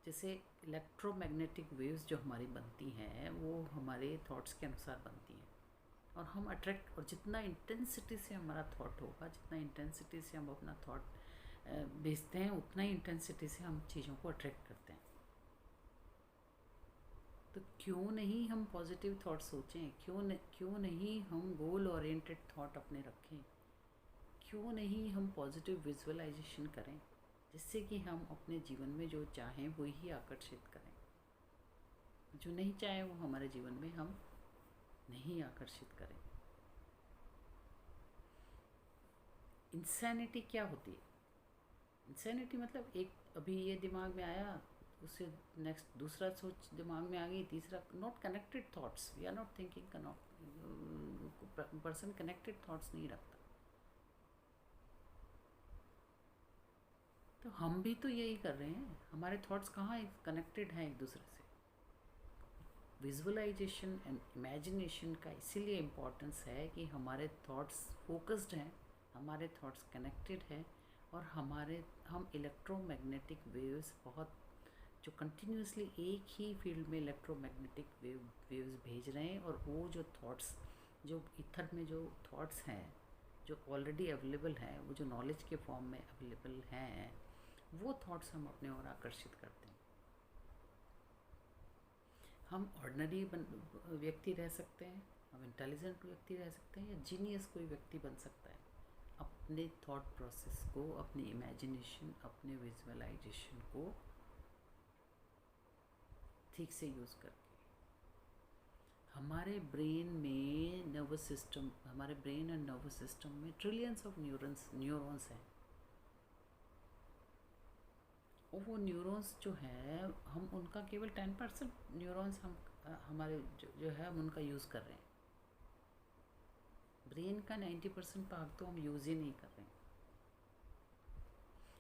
जैसे electromagnetic waves जो हमारी बनती हैं वो हमारे थॉट्स के अनुसार बनती हैं, और हम अट्रैक्ट, और जितना इंटेंसिटी से हमारा थॉट होगा, जितना इंटेंसिटी से हम अपना थॉट भेजते हैं, उतना ही इंटेंसिटी से हम चीज़ों को अट्रैक्ट करते हैं। तो क्यों नहीं हम पॉजिटिव थॉट सोचें, क्यों नहीं हम गोल ओरिएंटेड थॉट अपने रखें, क्यों नहीं हम पॉजिटिव विजुअलाइजेशन करें, जिससे कि हम अपने जीवन में जो चाहें वही आकर्षित करें, जो नहीं चाहें वो हमारे जीवन में हम नहीं आकर्षित करें। इंसैनिटी क्या होती है? इंसैनिटी मतलब एक अभी ये दिमाग में आया, उससे नेक्स्ट दूसरा सोच दिमाग में आ गई, तीसरा, not connected thoughts, we are not thinking, person connected thoughts नहीं रखता। तो हम भी तो यही कर रहे हैं, हमारे थॉट्स कहाँ कनेक्टेड हैं एक दूसरे से। विजुअलाइजेशन एंड इमेजिनेशन का इसीलिए इम्पोर्टेंस है कि हमारे थॉट्स फोकस्ड हैं, हमारे थॉट्स कनेक्टेड हैं, और हम इलेक्ट्रोमैग्नेटिक वेव्स बहुत जो कंटिन्यूसली एक ही फील्ड में इलेक्ट्रोमैग्नेटिक वेव्स भेज रहे हैं, और वो जो थॉट्स, जो ईथर में जो थॉट्स हैं, जो ऑलरेडी अवेलेबल हैं, वो जो नॉलेज के फॉर्म में अवेलेबल हैं, वो थॉट्स हम अपने ओर आकर्षित करते हैं। हम ऑर्डिनरी व्यक्ति रह सकते हैं, हम इंटेलिजेंट व्यक्ति रह सकते हैं, या जीनियस कोई व्यक्ति बन सकता है, अपने थॉट प्रोसेस को, अपनी इमेजिनेशन, अपने विजुअलाइजेशन को ठीक से यूज़ करके। हमारे ब्रेन में नर्वस सिस्टम, हमारे ब्रेन एंड नर्वस सिस्टम में ट्रिलियंस ऑफ न्यूरॉन्स हैं, और वो न्यूरॉन्स जो है, हम उनका केवल 10% न्यूरॉन्स हम हमारे जो है हम उनका यूज़ कर रहे हैं। ब्रेन का 90% भाग तो हम यूज़ ही नहीं कर रहे हैं।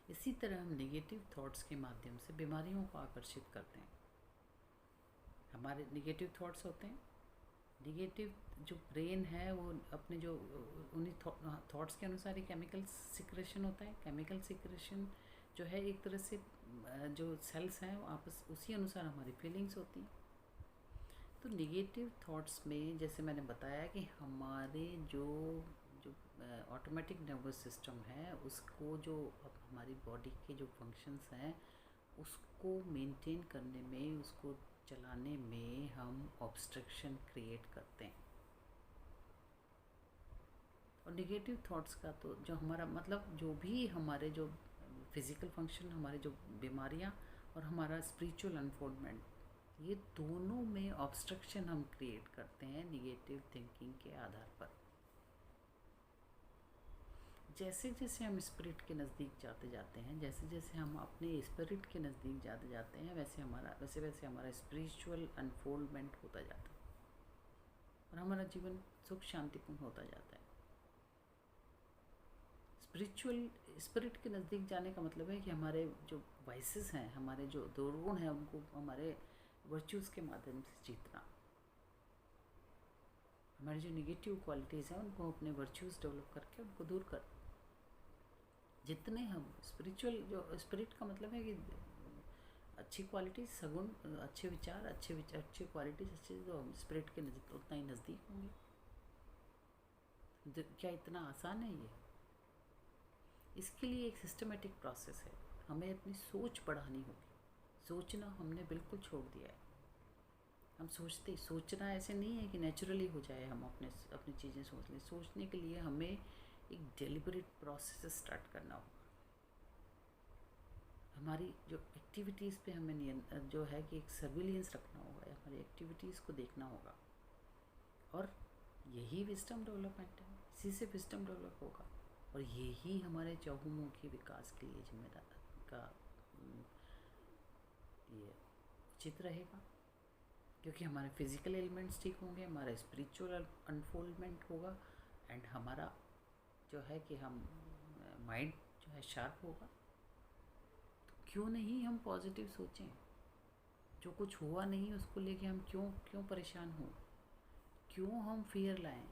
इसी तरह हम नेगेटिव थॉट्स के माध्यम से बीमारियों को आकर्षित करते हैं। हमारे नेगेटिव थॉट्स होते हैं, नेगेटिव जो ब्रेन है वो अपने जो उन्हीं थॉट्स के अनुसार ही केमिकल सिक्रेशन होता है। केमिकल सिक्रेशन जो है एक तरह से जो सेल्स हैं वो आपस उसी अनुसार हमारी फीलिंग्स होती हैं। तो नेगेटिव थॉट्स में जैसे मैंने बताया कि हमारे जो जो ऑटोमेटिक नर्वस सिस्टम है, उसको जो अब हमारी बॉडी के जो फंक्शंस हैं उसको मेंटेन करने में, उसको चलाने में हम ऑब्स्ट्रक्शन क्रिएट करते हैं। और नेगेटिव थॉट्स का तो जो हमारा मतलब जो भी हमारे जो फिज़िकल फंक्शन, हमारे जो बीमारियां और हमारा स्पिरिचुअल अनफोल्डमेंट, ये दोनों में ऑब्स्ट्रक्शन हम क्रिएट करते हैं नेगेटिव थिंकिंग के आधार पर। जैसे जैसे हम स्पिरिट के नज़दीक जाते जाते हैं, जैसे जैसे हम अपने स्पिरिट के नज़दीक जाते जाते हैं, वैसे वैसे हमारा स्पिरिचुअल अनफोल्डमेंट होता जाता है, और हमारा जीवन सुख शांतिपूर्ण होता जाता है। स्पिरिट के नज़दीक जाने का मतलब है कि हमारे जो वाइसेस हैं, हमारे जो दुर्गुण हैं, उनको हमारे वर्च्यूज़ के माध्यम से जीतना। हमारी जो नेगेटिव क्वालिटीज़ हैं उनको अपने वर्च्यूज़ डेवलप करके उनको दूर कर। जितने हम स्पिरिचुअल, जो स्पिरिट का मतलब है कि अच्छी क्वालिटी, सगुण, अच्छे विचार, अच्छी क्वालिटीज, अच्छे जो हम स्पिरिट के नज़दीक उतना ही नज़दीक होंगे। क्या इतना आसान है ये? इसके लिए एक सिस्टमेटिक प्रोसेस है। हमें अपनी सोच बढ़ानी होगी। सोचना हमने बिल्कुल छोड़ दिया है। हम सोचना ऐसे नहीं है कि नेचुरली हो जाए, हम अपनी चीज़ें सोच लें। सोचने के लिए हमें एक डेलिबरेट प्रोसेस स्टार्ट करना होगा। हमारी जो एक्टिविटीज़ पे हमें जो है कि एक सर्विलियंस रखना होगा, हमारी एक्टिविटीज़ को देखना होगा, और यही विजडम डेवलपमेंट है। इसी से विजडम डेवलप होगा, और यही हमारे चहुमुखी विकास के लिए जिम्मेदार का ये उचित रहेगा, क्योंकि हमारे फिज़िकल एलिमेंट्स ठीक होंगे, हमारा स्पिरिचुअल अनफोल्डमेंट होगा, एंड हमारा जो है कि हम माइंड जो है शार्प होगा। तो क्यों नहीं हम पॉजिटिव सोचें? जो कुछ हुआ नहीं उसको लेके हम क्यों परेशान हों? क्यों हम फियर लाएं?